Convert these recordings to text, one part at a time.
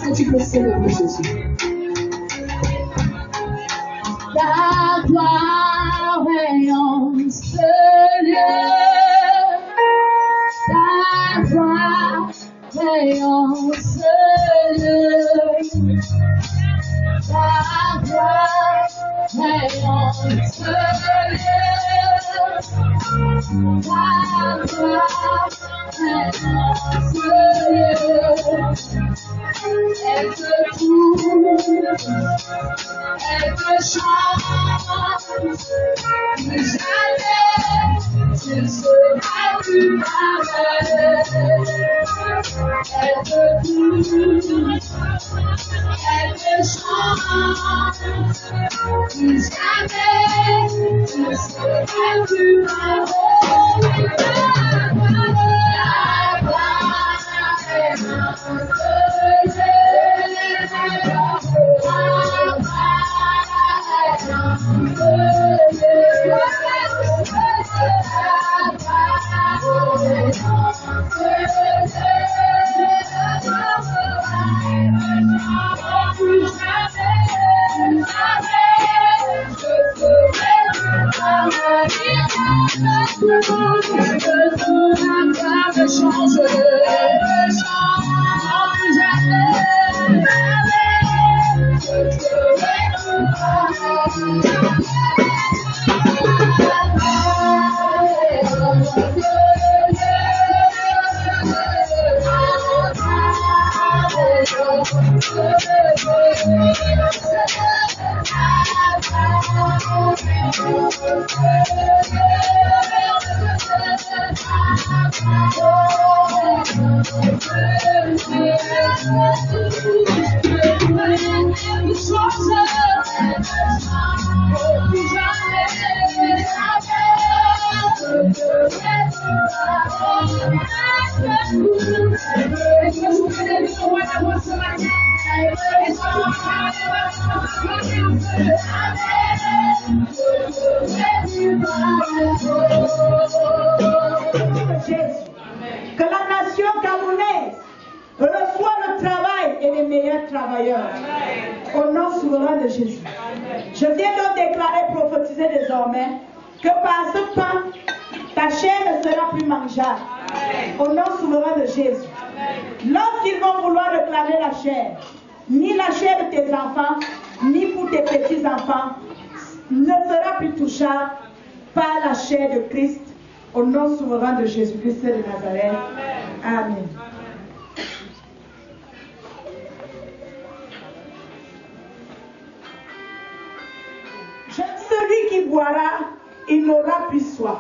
que tu peux célébrer Jésus? Ta gloire rayonne ce lieu. Ta gloire rayonne ce lieu. Ta gloire rayonne ce lieu. Ta gloire rayonne ce lieu. Elle te touche, elle te chante, mais jamais tu ne seras plus pareil. Elle te touche, elle te chante, mais jamais tu ne seras plus pareil. Que la nation camerounaise reçoit le travail et les meilleurs travailleurs. Au nom souverain de Jésus. Je viens donc déclarer, prophétiser désormais que par ce pain, ta chair ne sera plus mangeable. Au nom souverain de Jésus. Lorsqu'ils vont vouloir réclamer la chair, ni la chair de tes enfants, ni pour tes petits-enfants, ne sera plus touchable par la chair de Christ. Au nom souverain de Jésus-Christ de Nazareth. Amen. Celui qui boira, il n'aura plus soif.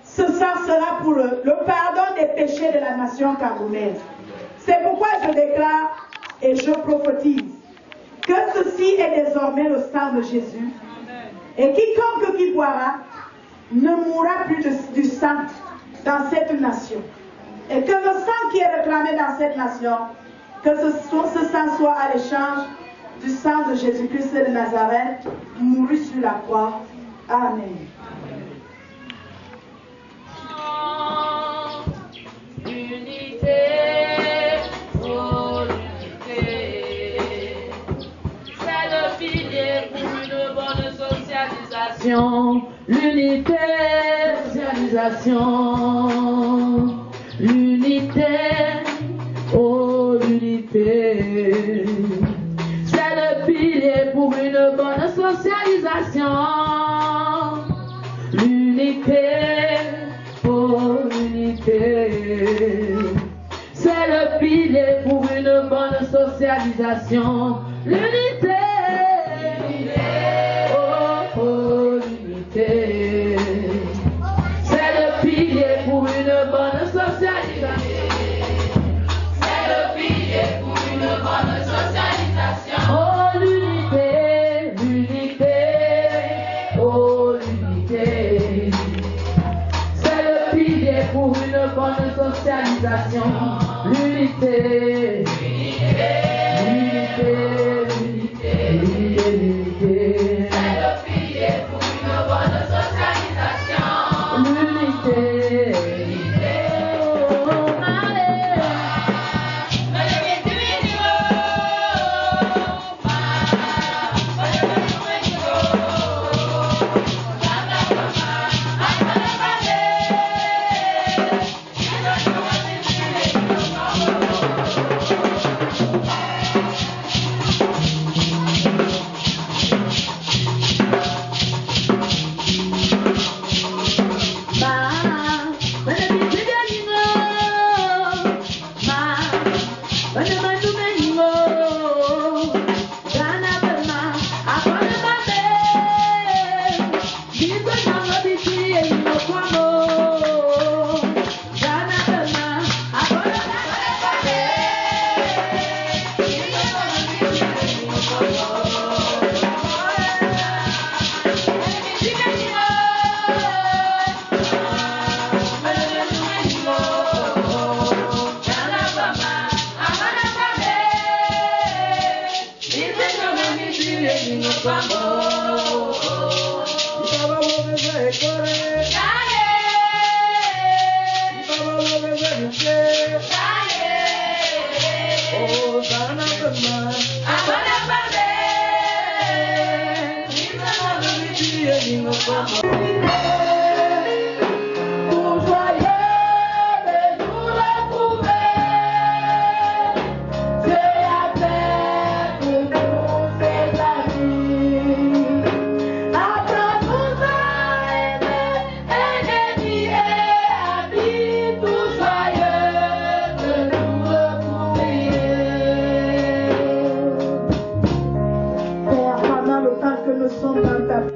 Ce sang sera pour le pardon des péchés de la nation camerounaise. C'est pourquoi je déclare et je prophétise que ceci est désormais le sang de Jésus. Et quiconque qui boira ne mourra plus du sang dans cette nation. Et que le sang qui est réclamé dans cette nation, que ce sang soit à l'échange du sang de Jésus-Christ de Nazareth, mouru sur la croix. Amen. L'unité, oh l'unité, c'est le pilier pour une bonne socialisation. L'unité, socialisation. L'unité, oh l'unité, c'est le pilier pour une bonne socialisation. L'unité, oh l'unité, c'est le pilier pour une bonne socialisation. L'unité, oh l'unité, c'est le pilier pour une bonne socialisation. C'est le pilier pour une bonne socialisation. Oh l'unité, l'unité, oh l'unité, c'est le pilier pour une bonne socialisation. L'unité, l'unité, l'unité,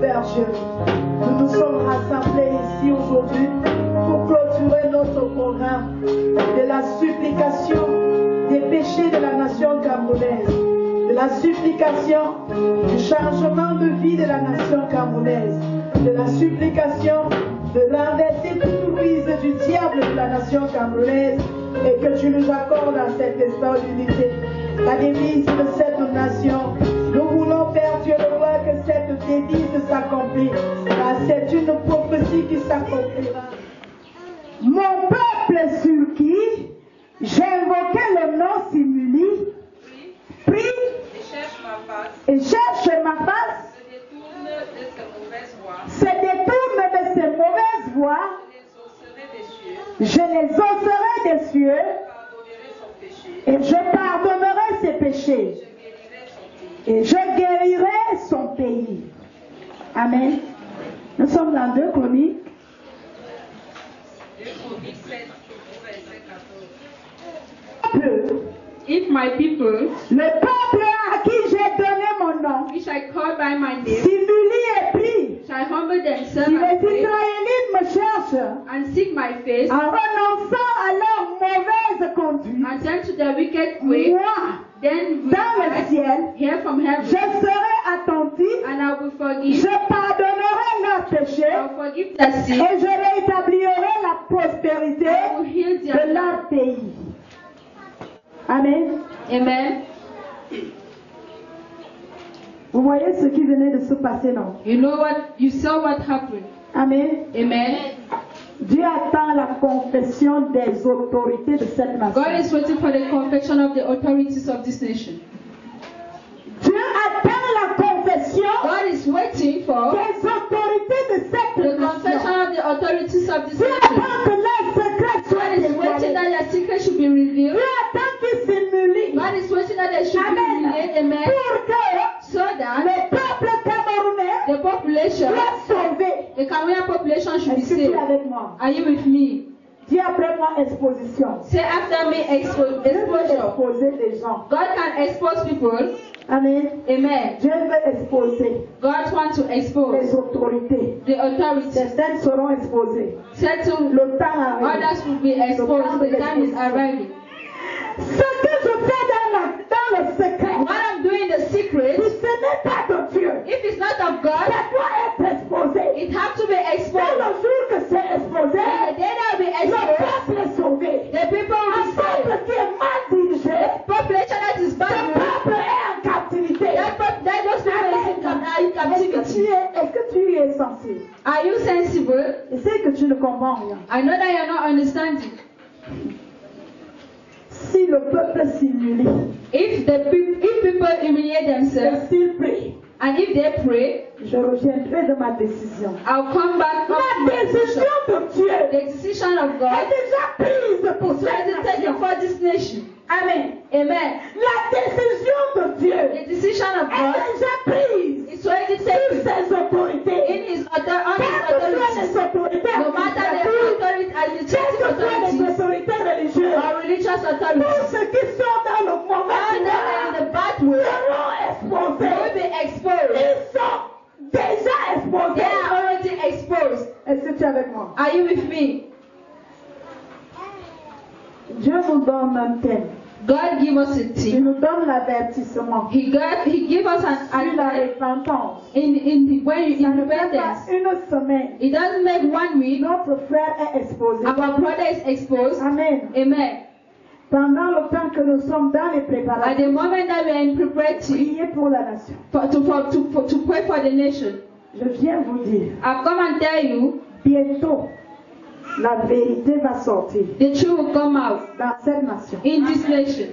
Nous nous sommes rassemblés ici aujourd'hui pour clôturer notre programme de la supplication des péchés de la nation camerounaise, de la supplication du changement de vie de la nation camerounaise, de la supplication de renverser toute prise du diable de la nation camerounaise et que tu nous accordes dans cet instant d'unité. La devise de cette nation, nous voulons, Père Dieu, le roi, que cette devise s'accomplisse. Car c'est une prophétie qui s'accomplira. Mon peuple sur qui j'ai invoqué le nom simuli, prie et cherche ma face, se détourne de ses mauvaises voies, je les osserai des cieux et je pardonnerai ses péchés et je guérirai son pays. Amen. Nous sommes dans 2 Chroniques. If my people, le peuple à qui j'ai donné mon nom, which I call by my name, s'humilie et prie, shall humble themselves si les and pray, Israélites me cherchent, and seek my face, en renonçant à leur mauvaise conduite, and turn to their wicked way, moi, then will dans le I ciel, hear from je heaven, serai attentif, and I will forgive, je pardonnerai leurs péchés I will forgive their et sin, je rétablirai la prospérité I will heal de their leur land. pays. Amen. Amen. Vous voyez ce qui venait de se passer, non? You saw what happened. Amen. Amen. Dieu attend la confession des autorités de cette nation. God is waiting for the confession of the authorities of this nation. Dieu attend la confession God is waiting for des autorités de cette the confession nation. of the authorities of this Dieu nation. attend que leurs secrets soient God is waiting dévoilés. that their secret should be revealed. Dieu attend qu'ils s'humilient. God is waiting that they should be Amen. humiliated. Amen. Pour que So that le peuple camerounais the population, soit sauvé. the Cameroonian population should be Est-ce que tu es saved. avec moi? Are you with me? Dis après moi exposition. Say after me Dieu veut exposure. exposer des gens. God can expose people. Amen. Amen. Dieu veut exposer God wants to les expose autorités. the authorities. Certaines seront exposées. Certain Le temps arrive. others will be exposed. The time is arriving. Ce que je fais dans le secret, What I'm doing in the secret, si ce n'est pas de Dieu, if it's not of God, ça doit être exposé. it has to be Dans exposed. le jour que c'est exposé, And the day that will be le exposed, peuple est sauvé. the people will Un be saved. peuple qui est mal dirigé, Population that is ce bad, peuple est en captivité. that those people is in captivity. Est-ce que tu es sensible? Are you sensible? Je sais que tu ne comprends rien. I know that you're not understanding. Si le peuple s'humilie, If people humiliate et themselves s'il prie, and if they pray, je reviendrai de ma décision. I'll come back up to La my décision decision. de Dieu The decision of est God déjà prise pour is cette already taken nation. for this nation. Amen. Amen. La décision de Dieu The decision of est God déjà prise is already sur taken ses autorités. in his on Quelles his que soient authority. les autorités No matter the administratives, authority, quelles administrative que soient les authorities autorités religieuses, or religious tous authorities, ceux qui sont dans le mauvais all that are in chemin the bad way seront exposés. will be exposed. Ils sont déjà They exposés. are already exposed. Est-ce que tu es avec moi? Are you with me? Dieu nous donne un thème. God give us a Il team. nous donne l'avertissement. He give us Sur la an repentance. when you Ça in ne fait pas repentance. une semaine. It doesn't make 1 week. Notre frère est exposé. Our brother is exposed. Amen. Amen. Pendant le temps que nous sommes dans les At préparatifs, the moment that we are in preparatory priez pour la nation. to pray for the nation, Je viens vous dire, I've come and tell you bientôt, la vérité va sortir the truth will come out dans cette nation. in this nation.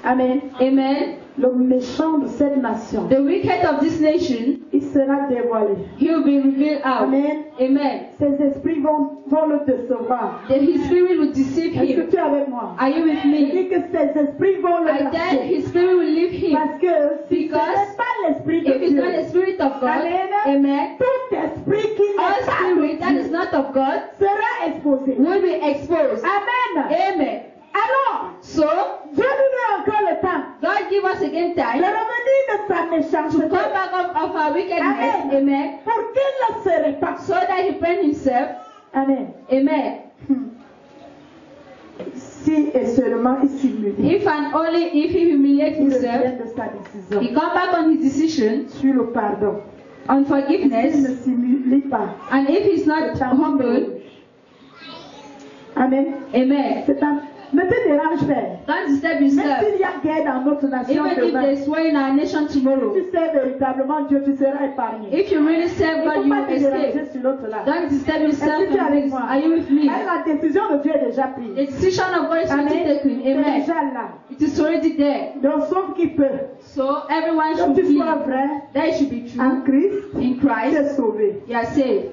Amen. Amen. Le méchant de cette nation, The wicked of this nation, il sera dévoilé. he will be revealed out. Amen. Amen. Ses esprits vont le décevoir. That his spirit will deceive Est-ce que him. tu es avec moi? Are you with Je me? dis que ses esprits vont le I said lâcher. his spirit will leave him. Parce que si ce Because n'est pas l'esprit de If it's not the Dieu, spirit of God, Amen. amen, tout esprit qui all n'est pas spirit de that is Dieu not of God sera exposé. will be exposed. Amen. Amen. Alors, So, Dieu nous donne encore le temps God give us again de time revenir de sa to méchanceté come back of our wickedness. Amen. Amen. pour qu'il ne se répande. So that he brings himself. Amen. Amen. Si et seulement il s'humilie, If and only if he humiliates il himself, revient de sa décision he come back on his decision sur le pardon. on S'il ne forgiveness, s'humilie pas, and if he's not c'est un humble, Amen. amen. C'est un... Ne te dérange pas. Don't disturb Même yourself. s'il y a guerre dans notre nation Even if demain, there's war in our nation tomorrow, si tu sais véritablement Dieu, tu seras épargné. if you really serve Il ne God, faut you pas will te déranger escape. sur l'autre là. Don't disturb Est-ce yourself que tu es in avec this. moi? Are you with me? La décision de Dieu est déjà The prise. decision of God is already Amen. taken. C'est Amen. déjà là. It is already there. Donc, sauf qu'il peut. So everyone Que should tu sois believe vrai that it should be en true Christ, in tu es Christ. sauvé. You are saved.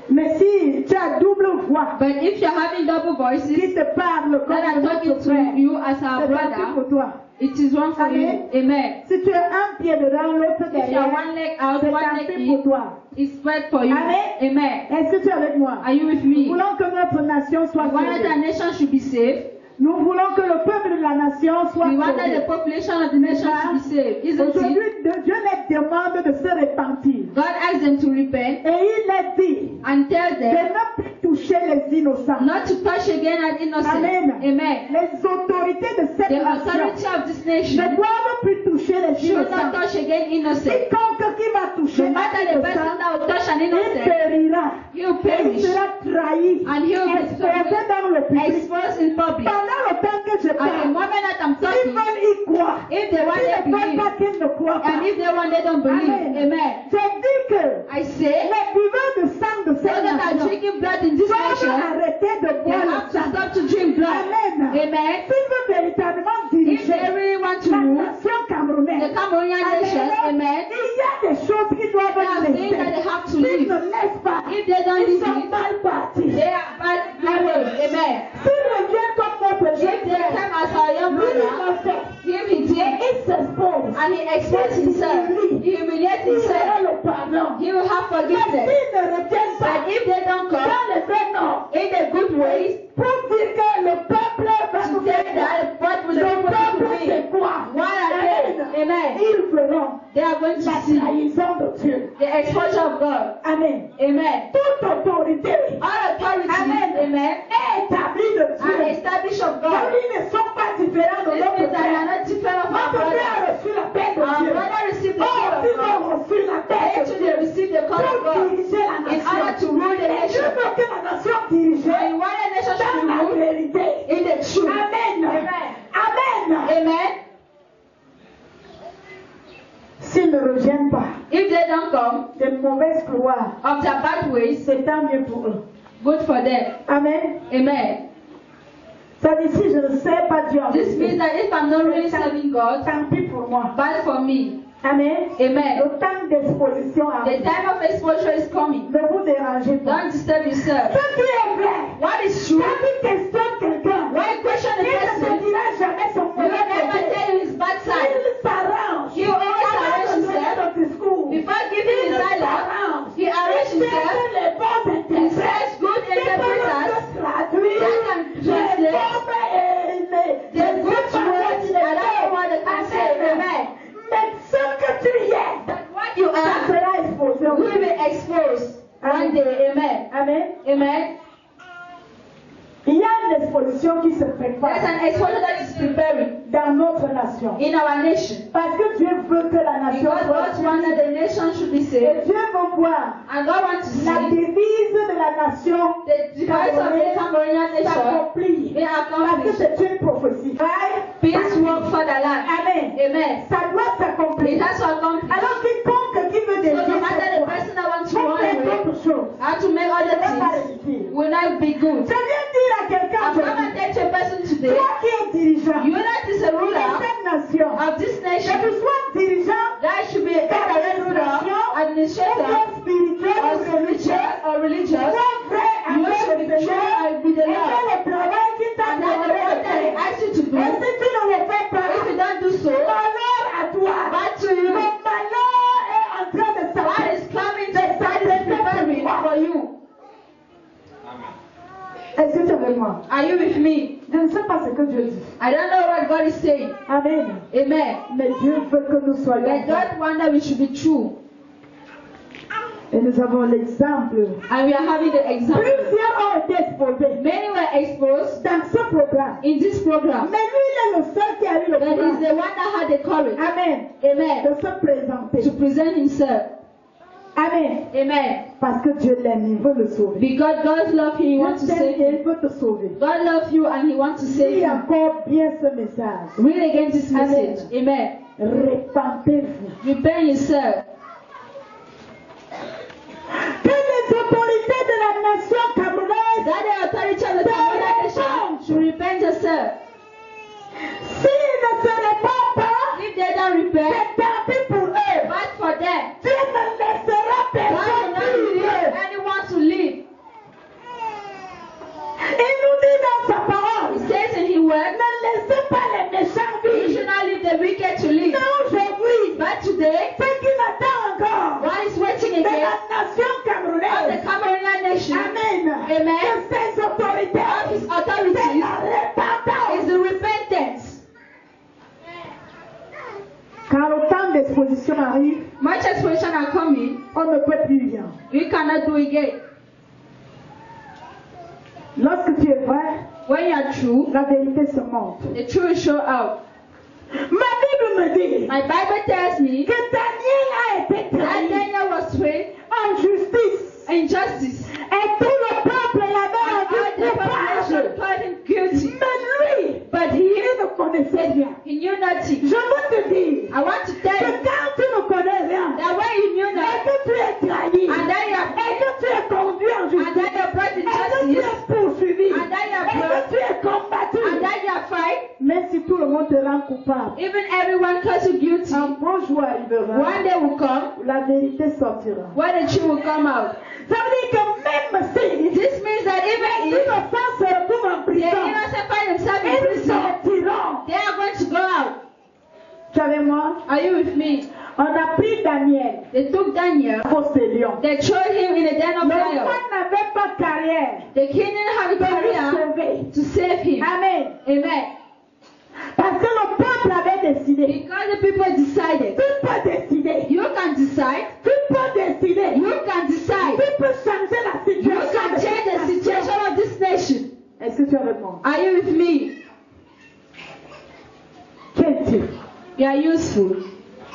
Mais si tu as double voix But if you're having double voices qui te parle comme that are un talking autre frère, to you as our c'est parti pour brother, toi. it is one for you. Amen. Amen. Si tu as un pied dedans, l'autre If you are derrière, one leg out, c'est one parti leg pour in, toi. it's spread for you. Amen. Amen. Est-ce que tu es avec moi? Are you with Nous me? voulons que notre nation soit We want that our sauvée. nation should be saved. Nous voulons que le peuple de la nation soit We want that sauvé. the population of the nation should be saved. Isn't it? Aujourd'hui, Dieu les demande de se repentir. God asked them to repent Et il les dit and tell de them ne plus toucher les innocents. not to touch again an innocent. Amen. Amen. Les autorités de cette The nation authority of this ne nation doivent plus toucher les should not innocents. touch again innocent. Quiconque qui va toucher No matter un the person innocent, that will touch an il innocent, périra. he will Et il perish sera trahi, and he will exposé dans le be public. exposed in public. Pendant le temps que je At the parle, moment that I'm s'ils talking, veulent y croire, if they want s'ils to ne veulent believe, pas qu'ils ne croient pas. and if they want they don't believe, Amen. amen. Je dis que I say, les buveurs de sang de those cette that are nation drinking blood in this doivent nation, arrêter de they boire have le to sang. stop to drink blood. Amen. Amen. S'ils veulent véritablement If they diriger really want to la rule nation the camerounaise, Cameroonian nation, amen, il y a des choses qui doivent there are être things that they laissées. have to S'ils leave. ne laissent pas, If they don't ils leave sont it, mal partis. they are bad people. Amen. S'ils reviennent comme notre If jeune they frère, come as our young lui, il brother, l'a fait. him he Et did, il s'expose. and he exposed himself, he humiliates Il aura himself, le pardon. he will have Mais forgiveness. s'ils ne reviennent pas But if they don't come dans les vrais noms, in the good ways, pour dire que le peuple va to nous say faire that what will le the people peuple to c'est be? quoi? What are they? Amen. Ils verront They are going to la see trahison de Dieu. the exposure of God. Amen. Amen. Toute autorité All authorities, Amen. amen, est établie de are Dieu. established of Car God. ils ne sont pas différents de This notre means that they are frère. not different from our Notre frère a brother. reçu la paix de Our Dieu. brother received the Oh, call of ils ont God. reçu la They paix de actually Dieu. received the call of Pour God diriger la in order nation. to rule the Et Dieu nation. veut que la nation dirigée And what a nation should dans be la ruled vérité. in the truth. Amen. Amen. Amen. Amen. S'ils ne reviennent pas If they don't come de mauvaises gloires, of their bad ways, c'est tant mieux pour eux. good for them. Amen. Amen. Ça dit, si je ne sais pas Dieu en This means vérité, that if I'm not really serving God, tant pis pour moi. bad for me. Amen. Amen. Le temps d'exposition The arrive. time of exposure is coming. Ne vous dérangez pas. Don't disturb yourself. Ce qui est vrai, What is true? quand tu questionnes quelqu'un, Why question il the ne te person? dira jamais son He will mauvais never côté. tell you his bad side. Il s'arrange. He will always arrange Avant de donner himself. le discours, Before giving il his dialogue, s'arrange. he arranges Il himself. cherche les bons He interprètes. says good Qui peuvent interpreters traduire that can les translate formes et the good words and I don't know what they can say. Amen. Mais ce que tu es, But what you ça are sera exposé au will be jour. exposed one day. Amen. Amen. Amen. Il y a une exposition exposition qui se There's prépare an exposure that is preparing dans notre nation. in our nation. Parce que Dieu veut que la nation Because soit God wants that the nation should be Et saved. Dieu veut voir And God wants to la see devise de la nation the device of the Cameroonian nation s'accomplir. be Parce que accomplished. c'est une prophétie. Peace work for the land. Amen. Amen. Ça doit It s'accomplir. has to accomplish. Alors quiconque qui veut So dévier no matter cette the voie, person that wants to pour run faire away, d'autres choses, how to make ne other va pas things réussir. will not be good. Je viens dire à quelqu'un I'm aujourd'hui, going to tell a person today, toi qui es dirigeant you that is a de ruler cette nation, of this que nation, tu sois dirigeant that should be either a ruler, administrator, spirituel or ou religieux, spiritual or religious. sois vrai You avec should le be true Seigneur and with the et fais Lord. le travail qui t'a And then the demandé work de that He faire. asks you to do, Et si tu ne le fais pas, if you don't do so, malheur à toi. back to you. Le malheur est en train de God s'appeler. is coming to start is preparing for you. Est-ce que tu es avec moi? Are you with me? Je ne sais pas ce que Dieu dit. I don't know what God is saying. Amen. Amen. Mais Dieu veut que nous soyons But God wants that we should be true. Et nous avons l'exemple. And we are having the example. Plusieurs ont été exposés Many were exposed dans ce programme. in this program. Mais lui, il est le seul qui a eu le But he's courage. the one that had the courage. Amen. Amen. De se présenter. To present himself. Amen. Amen. Parce que Dieu l'aime, il veut le sauver. Because God loves you, He Dieu wants to t'aime save et il you. veut te sauver. God loves you and He wants to save Dis you. encore bien ce message. Read again this message. Amen. Répentez-vous. Repent yourself. Que les autorités de la nation camerounaise, That the authority of the Cameroonian nation should repent yourself. s'ils ne se répandent pas, If they don't repent, c'est tant pis pour eux. bad for them. Dieu ne laissera God will personne not leave vivre. anyone to live. Il nous dit dans sa parole, He says in His word, ne laissez pas les méchants you vivre. should not leave the wicked to live. Mais aujourd'hui, But today, ce qui m'attend encore what is waiting de again la nation of the camerounaise, Cameroonian nation, Amen, Amen, de ses autorités, of His c'est authorities, la repentance. is the repentance. Quand le temps d'exposition arrive, Much expression are coming, on ne peut plus rien. we cannot do again. Lorsque tu es vrai, When you are true, la vérité se montre. the truth will show out. Ma Bible me dit My Bible tells me que Daniel a été that trahi Daniel was trained en justice. in justice. Et tout le peuple l'avait And all rendu the population coupable. called him guilty. Mais lui, But il he, ne connaissait rien. he knew nothing. Je veux te dire I want to que tell you quand tu ne connais rien, that when you knew et that, que tu es trahi, and then you et are, que tu es conduit en and justice, then you're brought in et que tu justice, es poursuivi, and then you et are que brought, tu es combattu, and then you are fight, même si tout le monde te rend coupable, even everyone calls you guilty. un bon jour arrivera, One day will come la vérité sortira. when the truth will come out. Ça veut dire que même si This means that les even if innocents se retrouvent en the prison, innocent find themselves in ils prison, sortiront. they are going to go out. Tu es avec moi? Are you with me? On a pris Daniel, They took Daniel, poste de lion. they threw him in a den of Le roi lions. n'avait pas de carrière The king didn't have a pour le career sauver. to save him. Amen. Amen. Parce que le peuple avait décidé. Because the people decided. Tu peux décider. You can decide. Tu peux décider. You can decide. Tu peux changer la You situation. can de change the cette situation nation. of this nation. Est-ce que tu es avec moi? Are you with me? Quel Dieu? You are useful.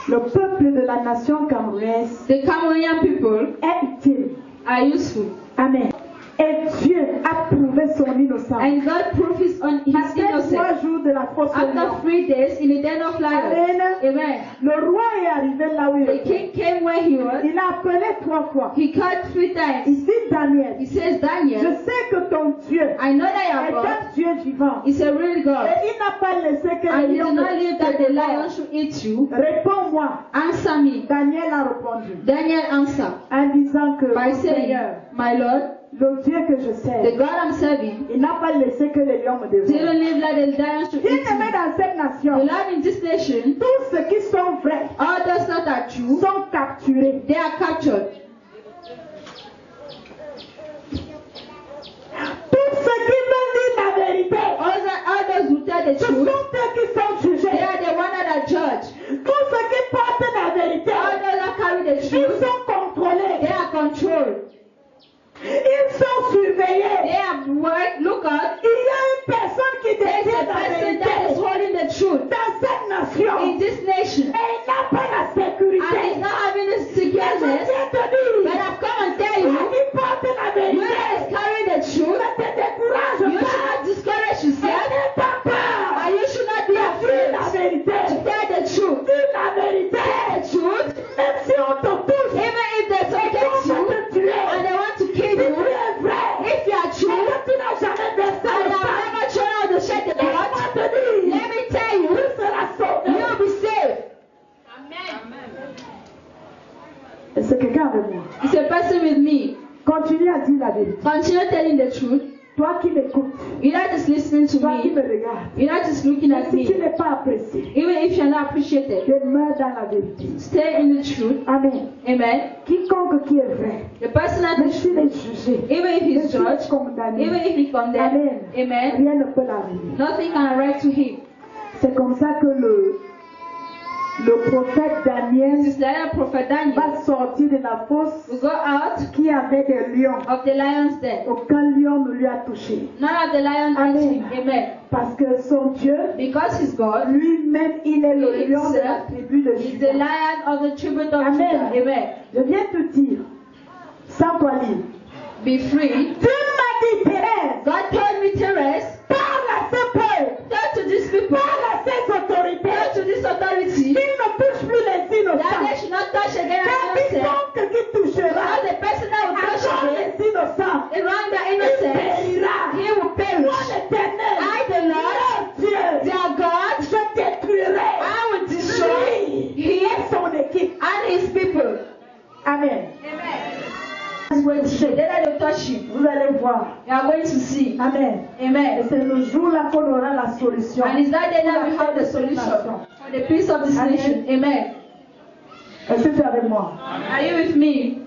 Le peuple de la nation camerounaise The Cameroonian people est utile. are useful. Amen. Et Dieu a prouvé son innocence. And God proved his Après 3 innocence. jours de la fosse au lion, After 3 days in the den of lions. Amen. Amen. Le roi est arrivé là où il The était. king came where he was. Il a appelé 3 fois. He called 3 times. Il dit Daniel, He says, je Daniel, sais que ton Dieu I know that est your God un Dieu vivant. is a real God. Et il n'a pas laissé que And les he lions did not leave that the te lion should eat you. Réponds-moi. Answer me. Daniel a répondu Daniel answered en disant que by mon saying, Seigneur, My Lord, le Dieu que je the sers, God I'm serving, il n'a pas laissé que les lions me didn't dévorent. leave that the lion should Bien eat aimé you. dans cette nation, Beloved in this nation, tous ceux qui sont vrais all those that are true, sont capturés. they are captured. Tous ceux qui veulent dire la vérité, All those who tell the ce sont truth, eux qui sont they jugés. are the one that are judged. Tous ceux qui portent la vérité, All those that carry the ils truth, sont contrôlés. they are controlled. Ils sont surveillés. They are work. Look out. Il y a une with me. Continue à dire la vérité. Continue telling the truth. Toi qui m'écoutes, You're not just listening to toi qui me. me regardes, You're not just looking at si tu me. n'es pas apprécié, Even if you're not appreciated, demeure dans la vérité. stay in the truth. Amen. Amen. Quiconque qui est vrai, The person that même is s'il true, est jugé, even if même he's s'il est judged, condamné, even if he's condemned, Amen. amen, Rien ne peut l'arriver. nothing can arrive to him. C'est comme ça que le prophète Daniel This is like prophet Daniel va sortir de la fosse will go out qui avait des lions. of the lion's den. Aucun lion ne lui a touché. None of the lions hurt him. Amen. Amen. Parce que son Dieu, Because he's God, lui-même, il est le He lion de la himself tribu de he's the Juda. lion of the tribute of Amen. Judah. Amen. Je viens te dire, sans toi lire. Be free. Dieu m'a dit, Thérèse, God told me, Therese, parle à ce peuple, tell to these people, parle à ces autorités, tell to this authority, qu'ils ne touchent plus les that they innocents. should not touch again Car an innocent. quiconque qui touchera Because the person that will touch encore again les innocents, around the il innocent, périra. he will Moi, perish. l'Éternel, I, the Lord, leur Dieu, their God, je détruirai I will destroy lui him et son équipe. and his people. Amen. Amen. Then I will touch you. Vous allez voir. You are going to see. Amen. Et Amen. c'est le jour-là qu'on aura la solution. And is that day that we have the solution for the peace of this Amen. nation? Amen. Est-ce que tu es avec moi? Are you with me?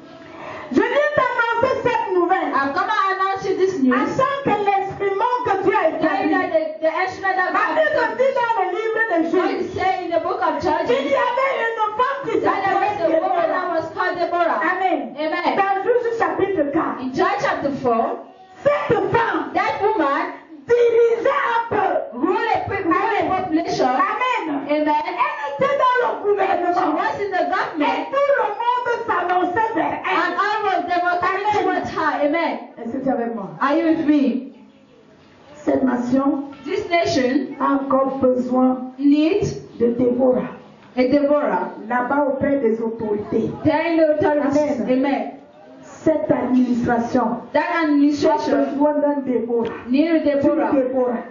Je viens t'annoncer cette nouvelle. I've come and announced you this news. Afin que l'instrument que tu as Telling établi. that the instrument that La God Bible dit dans le livre de God Juge is saying in the book of qu'il Judges y avait une femme qui that there was a s'appelait woman Déborah. that was called Deborah. Amen. Amen. Dans Juge chapitre 4, In Judges chapter 4, cette femme that woman dirigeait un peu. ruled a population. Amen. Amen. Elle était dans le She gouvernement. was in the Et government tout le monde s'annonçait vers and elle. all of them were coming towards her. Amen. Est-ce que tu es avec moi? Are you with me? Cette nation This nation a encore besoin needs de Déborah. a Deborah. Là-bas auprès des autorités. Telling the authorities. Amen. Amen. Cette administration That a administration besoin d'un Déborah. near Une Deborah. Déborah.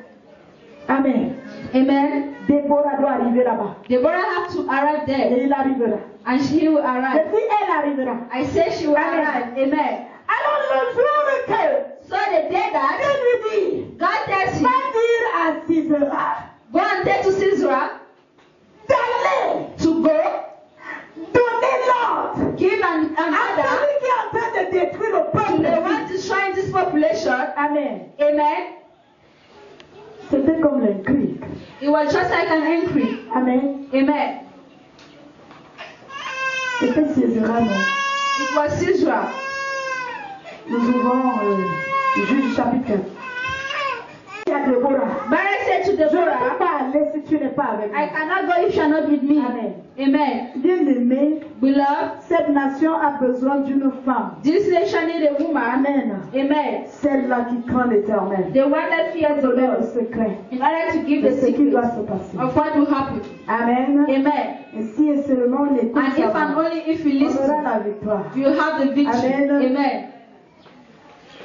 Amen. Amen. Déborah doit arriver là-bas. Deborah have to arrive there, Et il arrivera. and she will Je arrive. dis, elle arrivera. I say she will Amen. arrive. Amen. Alors le jour que So the day that Dieu lui dit, God tells va him, dire à Sisera go and tell to Sisera d'aller to go, donner l'ordre give an à order celui qui est en train de détruire le to peuple. the one destroying this population. Amen. Amen. C'était comme l'intrigue. It was just like an increase. Amen. Amen. C'était Sisera, non? It was Sisera. Nous ouvrons Juge chapitre 4. Il y a Déborah. Barak said to Je ne peux Deborah, pas aller si tu n'es pas avec I moi. cannot go if you are not with me. Amen. Amen. Bien-aimé, Beloved, cette nation a besoin d'une femme. this nation need a woman. Amen. Amen. Celle-là qui craint l'Éternel. The one that fears the Donner le Lord. secret In order to give de the ce qui secret doit se passer. of what will happen. Amen. Amen. Et si et seulement on écoute And if and ça, only if you on aura listen, la victoire. you will have the victory. Amen. Amen.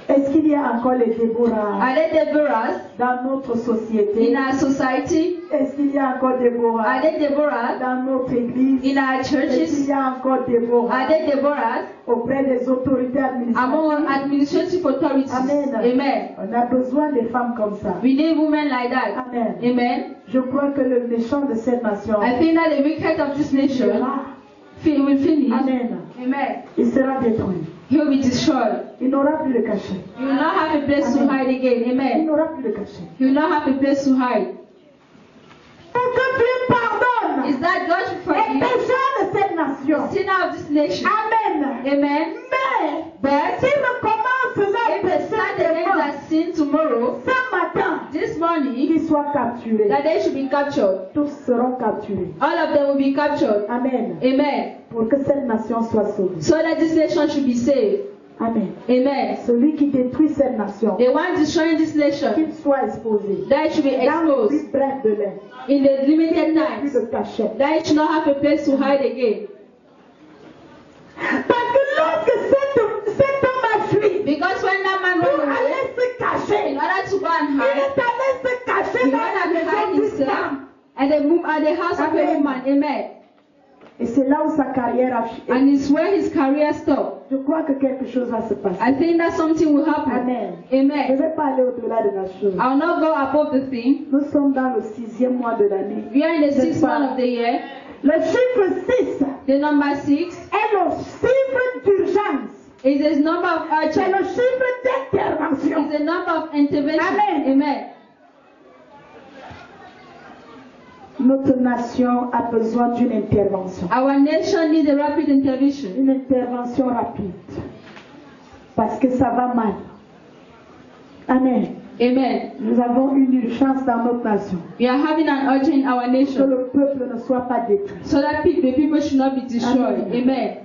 Est-ce qu'il y a encore les Déborahs Are there Deborahs dans notre société? in our society? Est-ce qu'il y a encore Déborahs Are there Deborahs dans notre église? in our Est-ce qu'il churches? y a encore Are Déborahs there Deborahs auprès des autorités among administratives? administrative authorities? Amen. Amen. On a besoin de femmes comme ça. We need women like that. Amen. Amen. Je crois que le méchant de cette nation I think that the wicked of this nation will finish. Amen. Amen. Il sera détruit. He will be destroyed. Il n'aura plus de cachet. He will not have a place to Amen. hide again. Il Amen. n'aura plus de cachet. He will not have a place to hide. Pour que Dieu pardonne Is that God should les forgive pécheurs de cette nation. the sinner of this nation? Amen. Amen. Mais But s'ils recommencent leur if they péché start demain, against that sin tomorrow, ce matin, this morning, qu'ils soient capturés. that they should be captured. Tous seront capturés. All of them will be captured. Amen. Amen. Pour que cette nation soit sauvée. So that this nation should be saved. Amen. Amen. Celui qui détruit cette nation, The one destroying this nation, qu'il soit exposé. that it should be Dans le exposed plus bref de l'air. in the limited Qu'il n'ait plus times, de cachet. that it should not have a place to hide again. Parce que lorsque cet homme a fui Because when that man pour ran away, aller se cacher, in order to go and il hide, est allé se cacher he dans went la and hide maison d'une himself femme. at the house of a Amen. woman. Amen. Et c'est là où sa carrière a... And it's where his career stopped. Je crois que quelque chose va se passer. I think that something will happen. Amen. Je ne Amen. vais pas aller au-delà de la chose. I'll not go above the thing. Nous sommes dans le 6e mois de l'année. We are in the 6th month of the year. Le chiffre 6 The number 6 est le chiffre d'urgence. is the number of C'est urgent. le chiffre d'intervention. It's the number of intervention. Amen. Amen. Notre nation a besoin d'une intervention. Our nation needs a rapid intervention. Une intervention rapide. Parce que ça va mal. Amen. Amen. Nous avons une urgence dans notre nation. We are having an urgent in our Que nation le peuple ne soit pas détruit. so that the people should not be destroyed. Amen. Amen.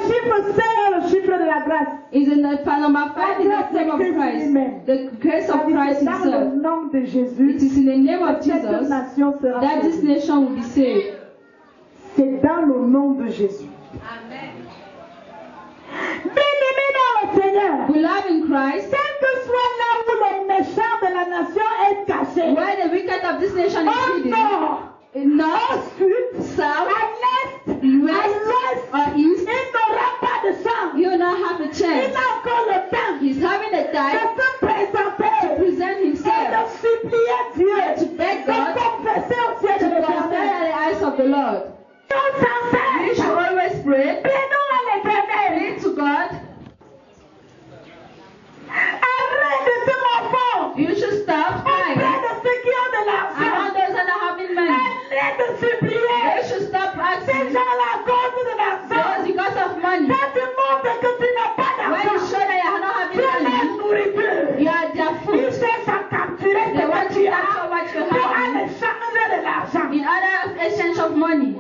Le chiffre 5 est le chiffre de la grâce. Is in the number 5 is the name of Christ. The grace of Christ Dans le Himself. nom de It Jésus, is in the name of cette Jesus nation sera that this sauvée. nation will be saved. C'est dans le nom de Jésus. Amen. Bien-aimés dans le Seigneur, Beloved in Christ, quel que soit là où le méchant de la nation est caché, where the wicked of this nation is au hidden, nord, in au north, sud, south, à l'est, west, à or l'ouest, east, il n'aura pas de chance. he will not have a Il chance. a encore le temps He's having a de time se présenter present et himself de supplier Dieu, to beg de God confesser au ciel to de confess l'Éternel. at the eyes of the Lord. Nous sans We should cesse, always pray, plaidons à l'Éternel. pray to God. Arrête de te morfondre You should stop auprès crying de ceux qui ont de among l'argent. those that are having money. Arrête de You supplier should stop ces asking gens-là à cause de those l'argent. because of money. Quand tu montres que tu n'as pas When you d'argent, show that you are not tu having as la money, nourriture. you are their Ils food. cherchent à capturer ce They want que to tu as capture what you pour have aller changer de l'argent. in order of exchange of money.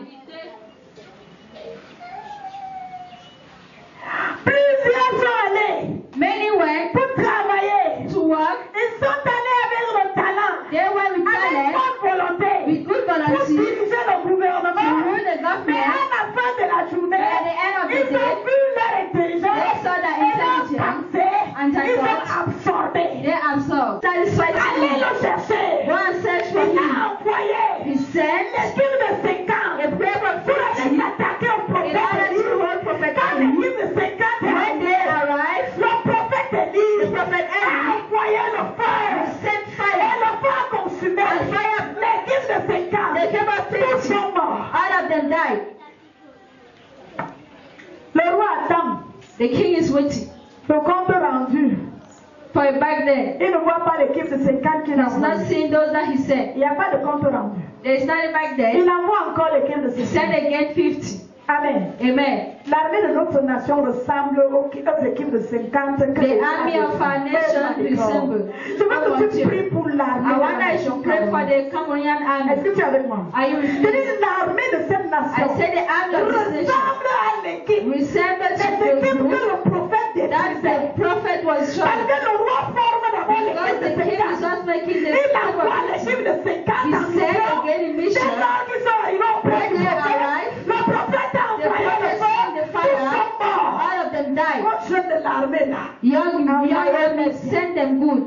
Plusieurs sont allés Many went pour travailler. to work. Ils sont allés avec le talent, They went with avec talent, bonne volonté with good pour volunteer diriger le to gouvernement. rule the Mais à government. la fin de la journée, At the end of the ils ont day, vu leur intelligence they saw their et leur intelligence pensée. and their Ils ont thoughts. absorbé. They absorbed. Satisfied Allez to le chercher. go and search for Il him. a envoyé He sent l'équipe de 50 a prayer pour prophet aller s'attaquer au in prophète order to Élie. hold prophet Quand Eli. l'équipe de 50 est When they arrivée, arrived, le prophète Élie the prophet a Eli envoyé le feu. sent Et fire. le feu a consumé. And fire, L'équipe de 50, they came up tous 50. sont morts. All of them died. Le roi attend The king is waiting le compte rendu. for a back there. Il ne voit pas l'équipe de 50 qu'il a He's not envoyé. seeing those that he sent. Il n'y a pas de compte rendu. There is not a back there. Il envoie encore l'équipe de He 50. sent again 50. Amen. Amen. L'armée de notre nation ressemble aux équipes de 50 que The les army of our nation resemble. Je veux que tu pries pour l'armée I de wonder la if you nation. pray for the Cameroonian Est-ce army. que tu es avec moi? Are you Je with me? dis l'armée de cette I nation say the army of this nation ressemble à l'équipe. resembles C'est to the l'équipe que group le prophète that détruisait. the prophet was Parce shown. que le roi forme d'abord Because l'équipe the de king is 50. just making the Il people envoie of l'équipe de 50 He en said mission. again in mission, Dès lors qu'ils sont arrivés auprès when du they prophète, arrived, le prophète a the envoyé le prophet feu. sent the Tous fire. sont morts. All of them died. Aux jeunes de l'armée là. Young army sent them good.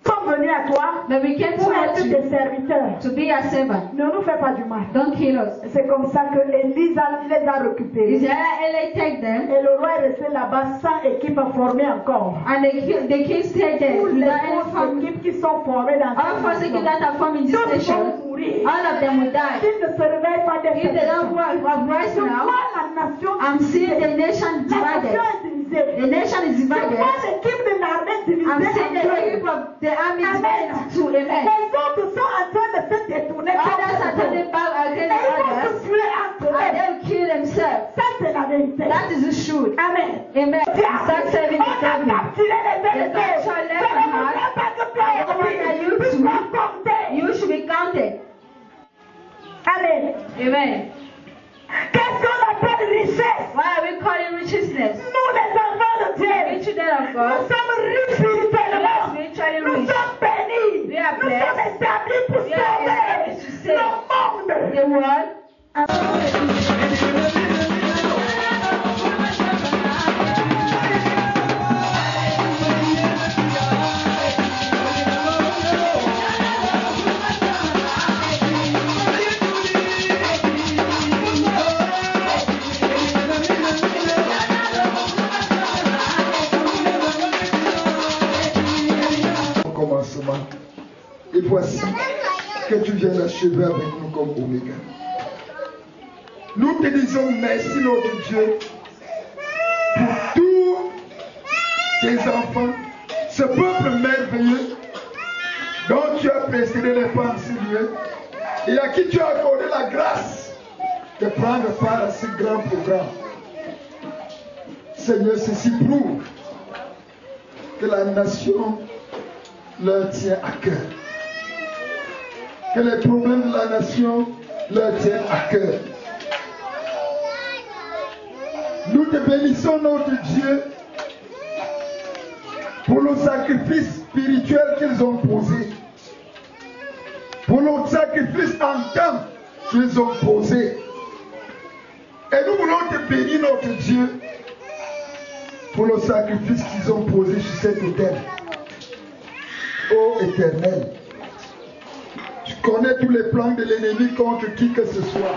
Ils sont venus à toi But we came pour to être you tes serviteurs. to be a servant. Ne nous fais pas du mal. Don't kill us. C'est comme ça que Élise les a récupérés. Israel take them, Et le roi est resté là-bas sans équipe formée encore. and the king stayed there Toutes les without any forces form. équipes qui sont formées dans All forces cette that nation, are forming this tous nation, vont mourir. all of them will die. S'ils ne se réveillent pas dès If they don't cette work right je now, vois la nation I'm seeing the nation La divided. nation est divisée. The nation is Je divided. vois l'équipe de l'armée divisée I'm en seeing the deux. people of the army Amen. divided to amen. Les autres sont en train de se détourner. Others are turning back Et against ils vont others, se tuer entre and eux. they'll kill themselves. Ça, c'est la vérité. That is the truth. Amen. Amen. Start serving the On a devil. capturé les vérités. The actual Ce left ne heart. veut pas que toi I don't want aussi, you tu to. sois compté. You should be counted. Amen. Amen. Qu'est-ce qu'on appelle richesse? Why are we calling righteousness? Nous, les enfants de We Dieu, children of nous God, sommes riches spirituellement. spiritually Nous rich. sommes bénis. We are Nous blessed. sommes établis pour We are established to sauver save le monde. the world. que tu viennes achever avec nous comme Oméga. Nous te disons merci, notre Dieu, pour tous tes enfants, ce peuple merveilleux dont tu as précédé les pensées, Dieu, et à qui tu as accordé la grâce de prendre part à ce grand programme. Seigneur, ceci prouve que la nation leur tient à cœur. Que les problèmes de la nation leur tiennent à cœur. Nous te bénissons, notre Dieu, pour le sacrifice spirituel qu'ils ont posé, pour le sacrifice en temps qu'ils ont posé. Et nous voulons te bénir, notre Dieu, pour le sacrifice qu'ils ont posé sur cette autel. Ô Éternel, tu connais tous les plans de l'ennemi contre qui que ce soit.